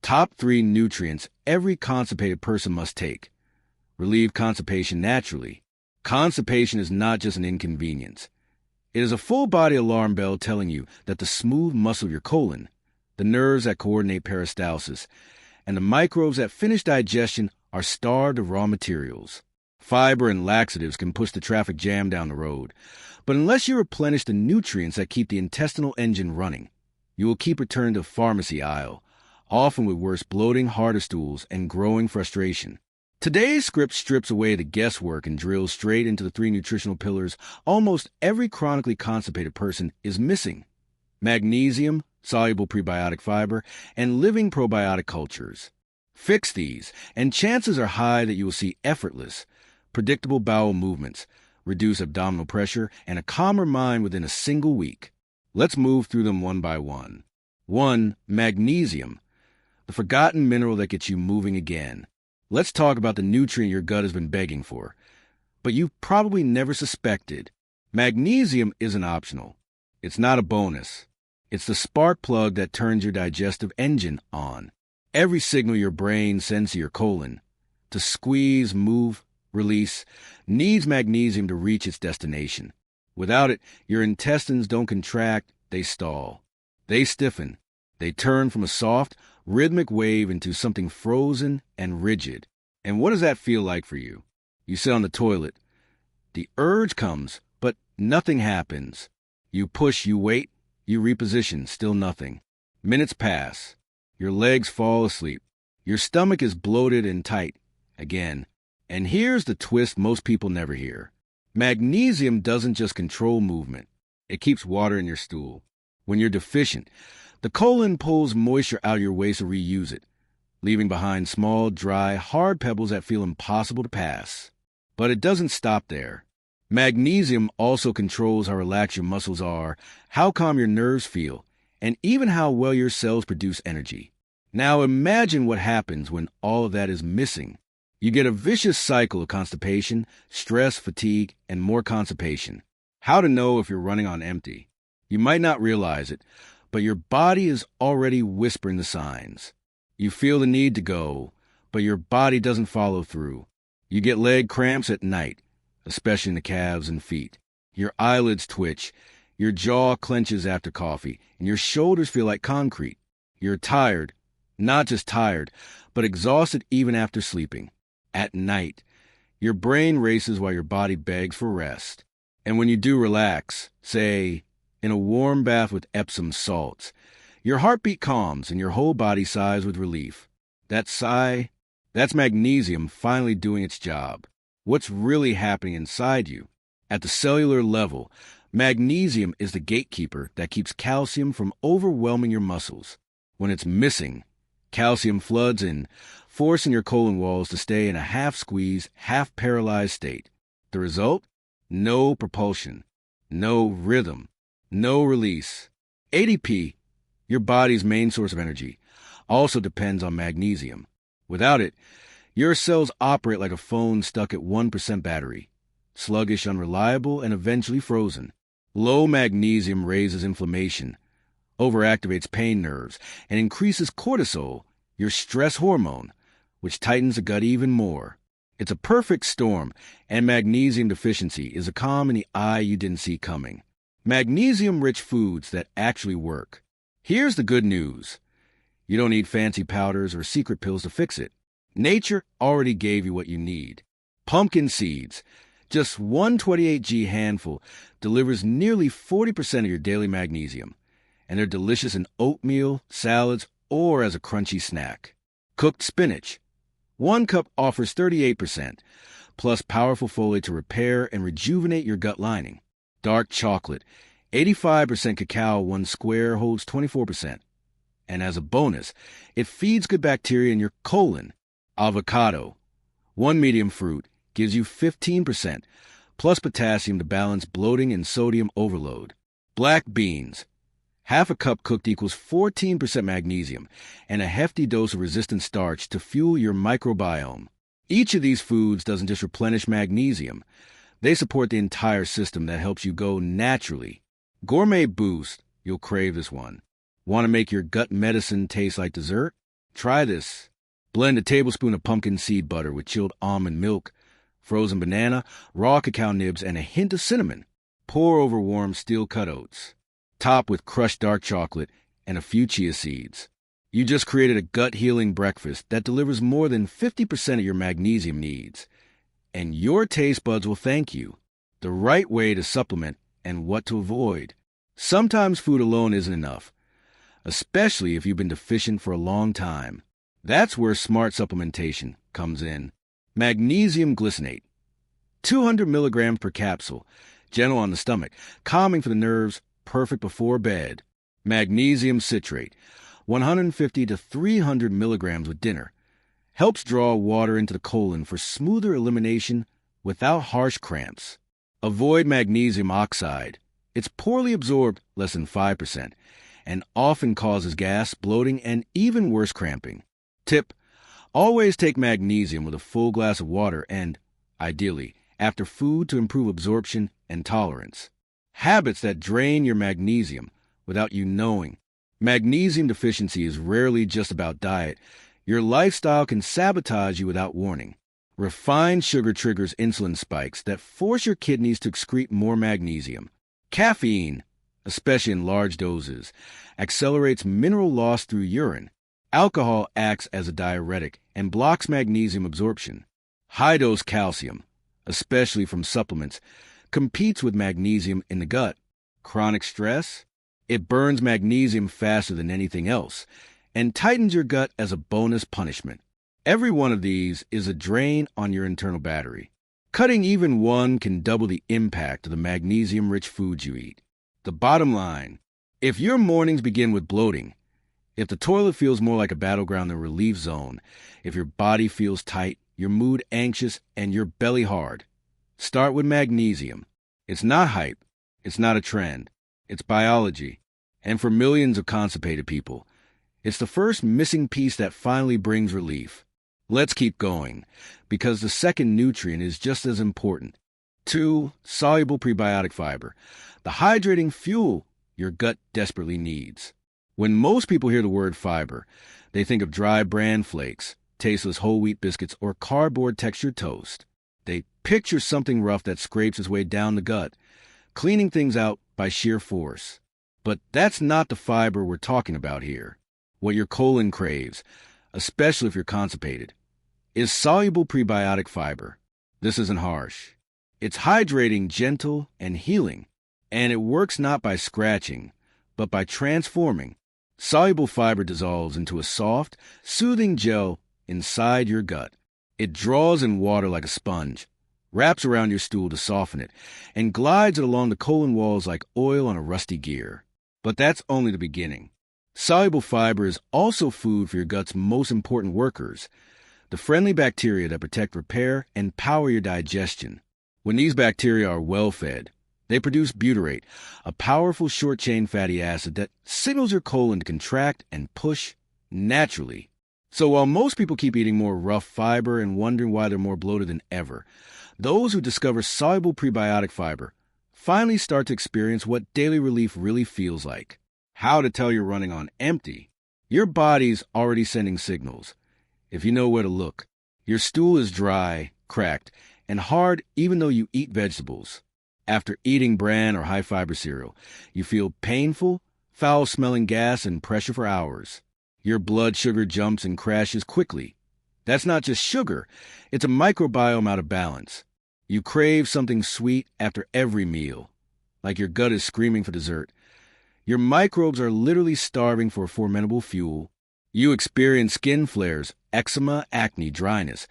Top 3 nutrients every constipated person must take. Relieve constipation naturally. Constipation is not just an inconvenience. It is a full-body alarm bell telling you that the smooth muscle of your colon, the nerves that coordinate peristalsis, and the microbes that finish digestion are starved of raw materials. Fiber and laxatives can push the traffic jam down the road, but unless you replenish the nutrients that keep the intestinal engine running, you will keep returning to the pharmacy aisle, often with worse bloating, harder stools, and growing frustration. Today's script strips away the guesswork and drills straight into the 3 nutritional pillars almost every chronically constipated person is missing: magnesium, soluble prebiotic fiber, and living probiotic cultures. Fix these, and chances are high that you will see effortless, predictable bowel movements, reduce abdominal pressure, and a calmer mind within a single week. Let's move through them one by one. 1. Magnesium, the forgotten mineral that gets you moving again. Let's talk about the nutrient your gut has been begging for, but you've probably never suspected. Magnesium isn't optional. It's not a bonus. It's the spark plug that turns your digestive engine on. Every signal your brain sends to your colon to squeeze, move, release needs magnesium to reach its destination. Without it, your intestines don't contract, they stall. They stiffen. They turn from a soft, rhythmic wave into something frozen and rigid. And what does that feel like for you? You sit on the toilet. The urge comes, but nothing happens. You push, you wait, you reposition, still nothing. Minutes pass. Your legs fall asleep. Your stomach is bloated and tight again. And here's the twist most people never hear. Magnesium doesn't just control movement. It keeps water in your stool. When you're deficient, the colon pulls moisture out of your waste to reuse it, leaving behind small, dry, hard pebbles that feel impossible to pass. But it doesn't stop there. Magnesium also controls how relaxed your muscles are, how calm your nerves feel, and even how well your cells produce energy. Now imagine what happens when all of that is missing. You get a vicious cycle of constipation, stress, fatigue, and more constipation. How to know if you're running on empty? You might not realize it, but your body is already whispering the signs. You feel the need to go, but your body doesn't follow through. You get leg cramps at night, especially in the calves and feet. Your eyelids twitch, your jaw clenches after coffee, and your shoulders feel like concrete. You're tired, not just tired, but exhausted even after sleeping. At night, your brain races while your body begs for rest. And when you do relax, say, in a warm bath with Epsom salts, your heartbeat calms and your whole body sighs with relief. That sigh, that's magnesium finally doing its job. What's really happening inside you? At the cellular level, magnesium is the gatekeeper that keeps calcium from overwhelming your muscles. When it's missing, calcium floods in, forcing your colon walls to stay in a half-squeezed, half-paralyzed state. The result? No propulsion, no rhythm, no release. ADP, your body's main source of energy, also depends on magnesium. Without it, your cells operate like a phone stuck at 1% battery, sluggish, unreliable, and eventually frozen. Low magnesium raises inflammation, overactivates pain nerves, and increases cortisol, your stress hormone, which tightens the gut even more. It's a perfect storm, and magnesium deficiency is a calm in the eye you didn't see coming. Magnesium-rich foods that actually work. Here's the good news. You don't need fancy powders or secret pills to fix it. Nature already gave you what you need. Pumpkin seeds, just 128G handful, delivers nearly 40% of your daily magnesium, and they're delicious in oatmeal, salads, or as a crunchy snack. Cooked spinach. 1 cup offers 38%, plus powerful folate to repair and rejuvenate your gut lining. Dark chocolate. 85% cacao, 1 square holds 24%. And as a bonus, it feeds good bacteria in your colon. Avocado. 1 medium fruit gives you 15%, plus potassium to balance bloating and sodium overload. Black beans. Half a cup cooked equals 14% magnesium and a hefty dose of resistant starch to fuel your microbiome. Each of these foods doesn't just replenish magnesium. They support the entire system that helps you go naturally. Gourmet Boost, you'll crave this one. Want to make your gut medicine taste like dessert? Try this. Blend a tablespoon of pumpkin seed butter with chilled almond milk, frozen banana, raw cacao nibs, and a hint of cinnamon. Pour over warm steel-cut oats. Top with crushed dark chocolate and a few chia seeds. You just created a gut-healing breakfast that delivers more than 50% of your magnesium needs. And your taste buds will thank you. The right way to supplement and what to avoid. Sometimes food alone isn't enough, especially if you've been deficient for a long time. That's where smart supplementation comes in. Magnesium glycinate, 200 milligrams per capsule, gentle on the stomach, calming for the nerves, perfect before bed. Magnesium citrate, 150 to 300 milligrams with dinner, helps draw water into the colon for smoother elimination without harsh cramps. Avoid magnesium oxide. It's poorly absorbed, less than 5%, and often causes gas, bloating, and even worse cramping. Tip: always take magnesium with a full glass of water and, ideally, after food to improve absorption and tolerance. Habits that drain your magnesium without you knowing. Magnesium deficiency is rarely just about diet. Your lifestyle can sabotage you without warning. Refined sugar triggers insulin spikes that force your kidneys to excrete more magnesium. Caffeine, especially in large doses, accelerates mineral loss through urine. Alcohol acts as a diuretic and blocks magnesium absorption. High-dose calcium, especially from supplements, competes with magnesium in the gut. Chronic stress? It burns magnesium faster than anything else and tightens your gut as a bonus punishment. Every one of these is a drain on your internal battery. Cutting even one can double the impact of the magnesium-rich foods you eat. The bottom line: if your mornings begin with bloating, if the toilet feels more like a battleground than a relief zone, if your body feels tight, your mood anxious, and your belly hard, start with magnesium. It's not hype. It's not a trend. It's biology. And for millions of constipated people, it's the first missing piece that finally brings relief. Let's keep going, because the second nutrient is just as important. 2. Soluble prebiotic fiber, the hydrating fuel your gut desperately needs. When most people hear the word fiber, they think of dry bran flakes, tasteless whole wheat biscuits, or cardboard-textured toast. They picture something rough that scrapes its way down the gut, cleaning things out by sheer force. But that's not the fiber we're talking about here. What your colon craves, especially if you're constipated, is soluble prebiotic fiber. This isn't harsh. It's hydrating, gentle, and healing. And it works not by scratching, but by transforming. Soluble fiber dissolves into a soft, soothing gel inside your gut. It draws in water like a sponge, wraps around your stool to soften it, and glides it along the colon walls like oil on a rusty gear. But that's only the beginning. Soluble fiber is also food for your gut's most important workers, the friendly bacteria that protect, repair, and power your digestion. When these bacteria are well fed, they produce butyrate, a powerful short-chain fatty acid that signals your colon to contract and push naturally. So while most people keep eating more rough fiber and wondering why they're more bloated than ever, those who discover soluble prebiotic fiber finally start to experience what daily relief really feels like. How to tell you're running on empty? Your body's already sending signals, if you know where to look. Your stool is dry, cracked, and hard even though you eat vegetables. After eating bran or high-fiber cereal, you feel painful, foul-smelling gas and pressure for hours. Your blood sugar jumps and crashes quickly. That's not just sugar. It's a microbiome out of balance. You crave something sweet after every meal, like your gut is screaming for dessert. Your microbes are literally starving for fermentable fuel. You experience skin flares, eczema, acne, dryness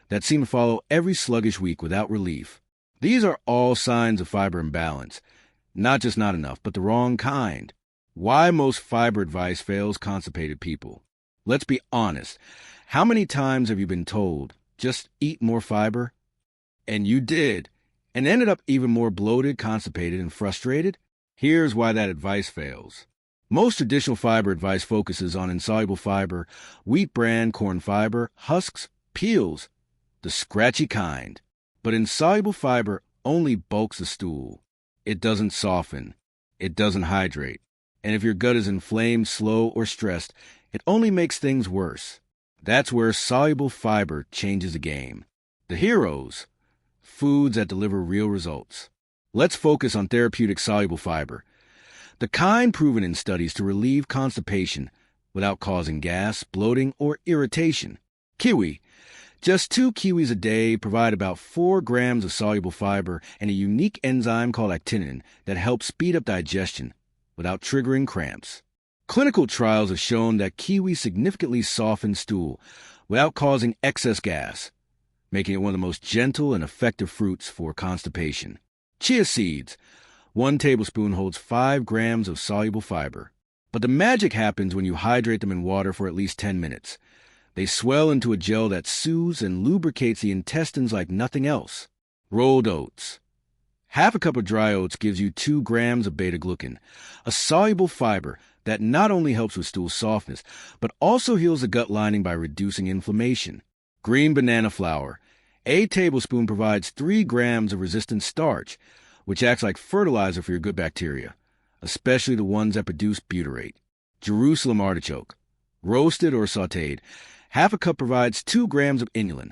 that seem to follow every sluggish week without relief. These are all signs of fiber imbalance. Not just not enough, but the wrong kind. Why most fiber advice fails constipated people? Let's be honest. How many times have you been told, just eat more fiber? And you did, and ended up even more bloated, constipated, and frustrated? Here's why that advice fails. Most traditional fiber advice focuses on insoluble fiber, wheat bran, corn fiber, husks, peels, the scratchy kind. But insoluble fiber only bulks the stool. It doesn't soften. It doesn't hydrate. And if your gut is inflamed, slow, or stressed, it only makes things worse. That's where soluble fiber changes the game. The heroes, foods that deliver real results. Let's focus on therapeutic soluble fiber, the kind proven in studies to relieve constipation without causing gas, bloating, or irritation. Kiwi. Just 2 kiwis a day provide about 4 grams of soluble fiber and a unique enzyme called actinin that helps speed up digestion without triggering cramps. Clinical trials have shown that kiwi significantly soften stool without causing excess gas, making it one of the most gentle and effective fruits for constipation. Chia seeds. 1 tablespoon holds 5 grams of soluble fiber. But the magic happens when you hydrate them in water for at least 10 minutes. They swell into a gel that soothes and lubricates the intestines like nothing else. Rolled oats. Half a cup of dry oats gives you 2 grams of beta-glucan, a soluble fiber that not only helps with stool softness, but also heals the gut lining by reducing inflammation. Green banana flour. A tablespoon provides 3 grams of resistant starch, which acts like fertilizer for your good bacteria, especially the ones that produce butyrate. Jerusalem artichoke. Roasted or sautéed, half a cup provides 2 grams of inulin,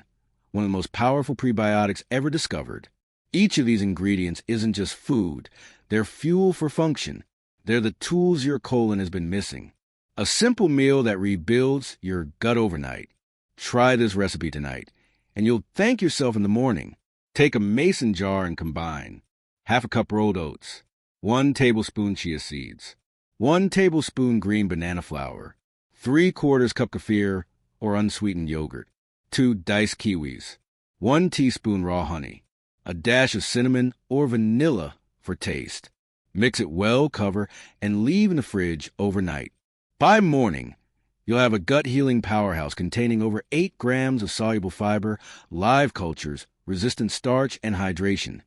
one of the most powerful prebiotics ever discovered. Each of these ingredients isn't just food, they're fuel for function. They're the tools your colon has been missing. A simple meal that rebuilds your gut overnight. Try this recipe tonight, and you'll thank yourself in the morning. Take a mason jar and combine half a cup rolled oats, 1 tablespoon chia seeds, 1 tablespoon green banana flour, 3/4 cup kefir or unsweetened yogurt, 2 diced kiwis, 1 teaspoon raw honey, a dash of cinnamon or vanilla for taste. Mix it well, cover, and leave in the fridge overnight. By morning, you'll have a gut-healing powerhouse containing over 8 grams of soluble fiber, live cultures, resistant starch, and hydration,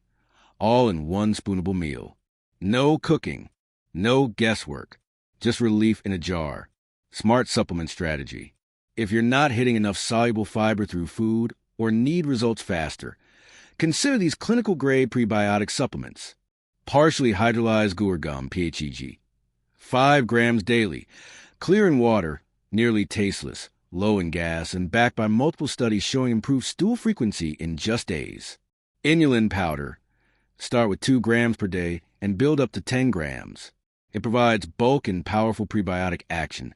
all in one spoonable meal. No cooking, no guesswork, just relief in a jar. Smart supplement strategy. If you're not hitting enough soluble fiber through food or need results faster, consider these clinical-grade prebiotic supplements. Partially hydrolyzed guar gum, PHEG. 5 grams daily, clear in water, nearly tasteless, low in gas, and backed by multiple studies showing improved stool frequency in just days. Inulin powder. Start with 2 grams per day and build up to 10 grams. It provides bulk and powerful prebiotic action,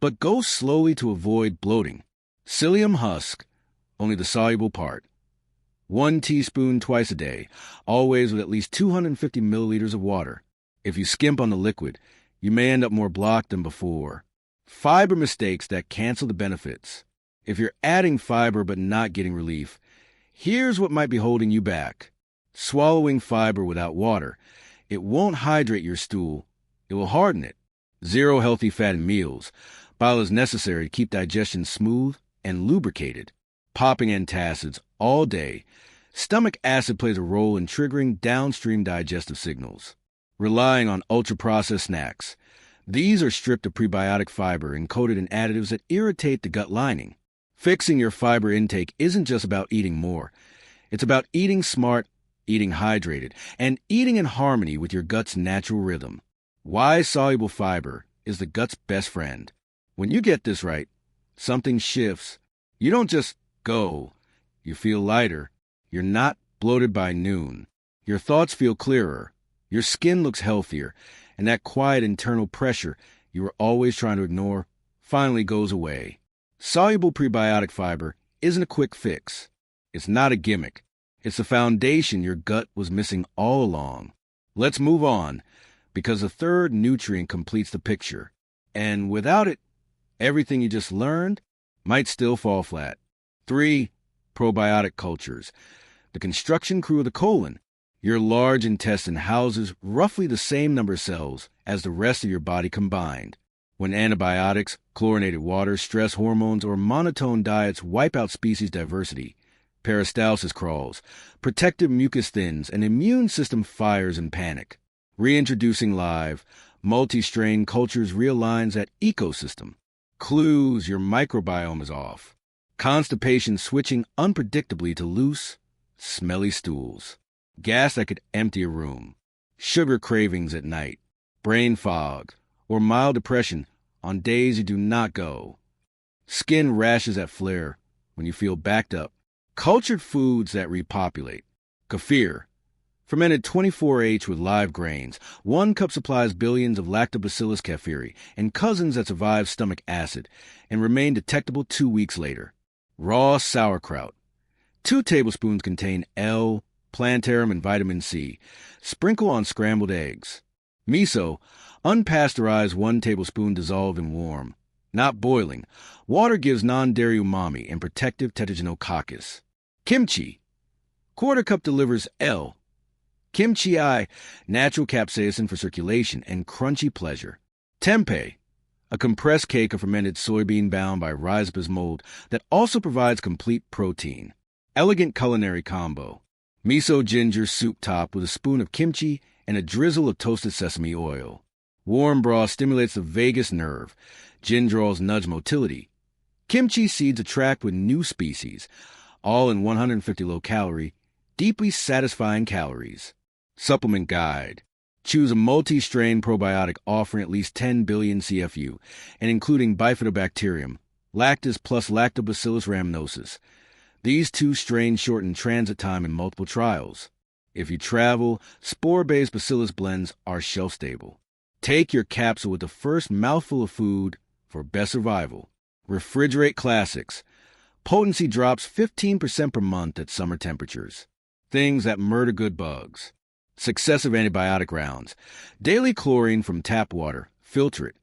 but go slowly to avoid bloating. Psyllium husk, only the soluble part. 1 teaspoon twice a day, always with at least 250 milliliters of water. If you skimp on the liquid, you may end up more blocked than before. Fiber mistakes that cancel the benefits. If you're adding fiber but not getting relief, here's what might be holding you back. Swallowing fiber without water. It won't hydrate your stool. It will harden it. 0 healthy fat in meals. Bile is necessary to keep digestion smooth and lubricated. Popping antacids all day. Stomach acid plays a role in triggering downstream digestive signals. Relying on ultra-processed snacks. These are stripped of prebiotic fiber and coated in additives that irritate the gut lining. Fixing your fiber intake isn't just about eating more. It's about eating smart, eating hydrated, and eating in harmony with your gut's natural rhythm. Why soluble fiber is the gut's best friend. When you get this right, something shifts. You don't just go. You feel lighter. You're not bloated by noon. Your thoughts feel clearer. Your skin looks healthier. And that quiet internal pressure you were always trying to ignore finally goes away. Soluble prebiotic fiber isn't a quick fix. It's not a gimmick. It's the foundation your gut was missing all along. Let's move on, because the third nutrient completes the picture. And without it, everything you just learned might still fall flat. 3. Probiotic cultures. The construction crew of the colon. Your large intestine houses roughly the same number of cells as the rest of your body combined. When antibiotics, chlorinated water, stress hormones, or monotone diets wipe out species diversity, peristalsis crawls, protective mucus thins, and immune system fires in panic. Reintroducing live, multi-strain cultures realigns that ecosystem. Clues your microbiome is off. Constipation switching unpredictably to loose, smelly stools. Gas that could empty a room. Sugar cravings at night. Brain fog or mild depression on days you do not go. Skin rashes that flare when you feel backed up. Cultured foods that repopulate. Kefir. Fermented 24H with live grains. 1 cup supplies billions of lactobacillus kefiri and cousins that survive stomach acid and remain detectable 2 weeks later. Raw sauerkraut. 2 tablespoons contain L, plantarum, and vitamin C. Sprinkle on scrambled eggs. Miso. Unpasteurized 1 tablespoon dissolved in warm. Not boiling. Water gives non-dairy umami and protective tetragenococcus. Kimchi. 1/4 cup delivers L. Kimchi I, natural capsaicin for circulation and crunchy pleasure. Tempeh. A compressed cake of fermented soybean bound by rhizopus mold that also provides complete protein. Elegant culinary combo. Miso ginger soup top with a spoon of kimchi and a drizzle of toasted sesame oil. Warm broth stimulates the vagus nerve. Gingerols nudge motility. Kimchi seeds attract with new species, all in 150 low-calorie, deeply satisfying calories. Supplement guide. Choose a multi-strain probiotic offering at least 10 billion CFU and including Bifidobacterium, Lactis plus Lactobacillus rhamnosus. These 2 strains shorten transit time in multiple trials. If you travel, spore-based bacillus blends are shelf-stable. Take your capsule with the first mouthful of food for best survival. Refrigerate classics. Potency drops 15% per month at summer temperatures. Things that murder good bugs. Successive antibiotic rounds. Daily chlorine from tap water. Filter it.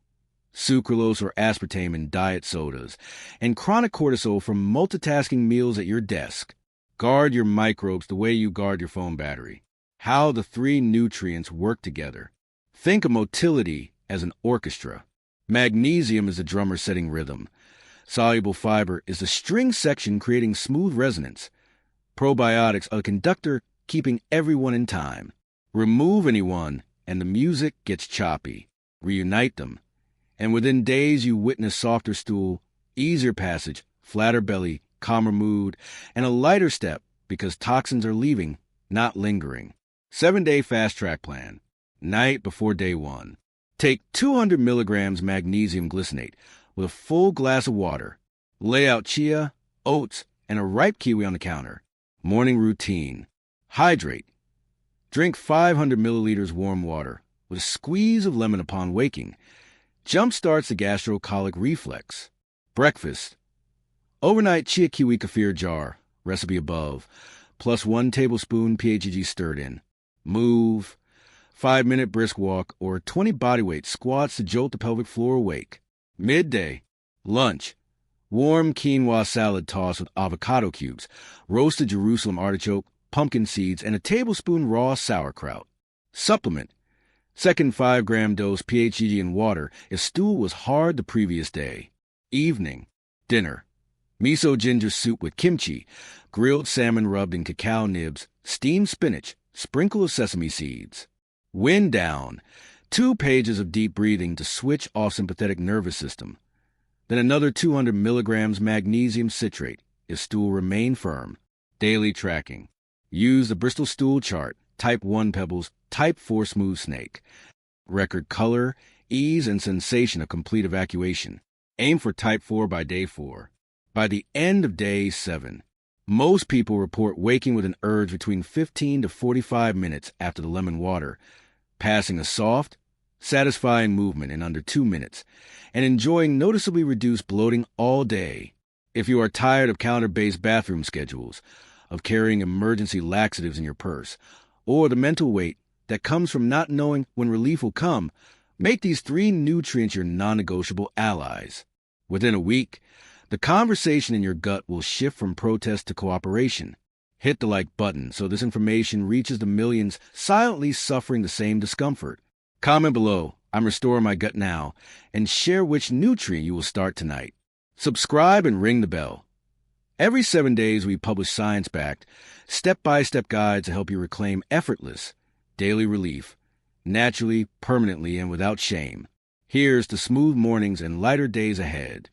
Sucralose or aspartame in diet sodas. And chronic cortisol from multitasking meals at your desk. Guard your microbes the way you guard your phone battery. How the 3 nutrients work together. Think of motility as an orchestra. Magnesium is the drummer setting rhythm. Soluble fiber is the string section creating smooth resonance. Probiotics are the conductor keeping everyone in time. Remove anyone, and the music gets choppy. Reunite them, and within days you witness softer stool, easier passage, flatter belly, calmer mood, and a lighter step because toxins are leaving, not lingering. 7-day fast-track plan. Night before day 1. Take 200 milligrams magnesium glycinate with a full glass of water. Lay out chia, oats, and a ripe kiwi on the counter. Morning routine. Hydrate. Drink 500 milliliters warm water with a squeeze of lemon upon waking. Jumpstarts the gastrocolic reflex. Breakfast. Overnight chia kiwi kefir jar, recipe above, plus 1 tablespoon PHEG stirred in. Move. 5-minute brisk walk or 20 bodyweight squats to jolt the pelvic floor awake. Midday. Lunch. Warm quinoa salad tossed with avocado cubes, roasted Jerusalem artichoke, pumpkin seeds, and a tablespoon raw sauerkraut. Supplement. Second 5-gram dose PHEG in water if stool was hard the previous day. Evening. Dinner. Miso ginger soup with kimchi, grilled salmon rubbed in cacao nibs, steamed spinach, sprinkle of sesame seeds. Wind down. 2 pages of deep breathing to switch off sympathetic nervous system. Then another 200 milligrams magnesium citrate if stool remain firm. Daily tracking. Use the Bristol stool chart, type 1 pebbles, type 4 smooth snake. Record color, ease, and sensation of complete evacuation. Aim for type 4 by day 4. By the end of day 7, most people report waking with an urge between 15 to 45 minutes after the lemon water, passing a soft, satisfying movement in under 2 minutes, and enjoying noticeably reduced bloating all day. If you are tired of calendar-based bathroom schedules, of carrying emergency laxatives in your purse, or the mental weight that comes from not knowing when relief will come, make these 3 nutrients your non-negotiable allies. Within a week, the conversation in your gut will shift from protest to cooperation. Hit the like button so this information reaches the millions silently suffering the same discomfort. Comment below, I'm restoring my gut now, and share which nutrient you will start tonight. Subscribe and ring the bell. Every 7 days we publish science-backed, step-by-step guides to help you reclaim effortless, daily relief, naturally, permanently, and without shame. Here's to smooth mornings and lighter days ahead.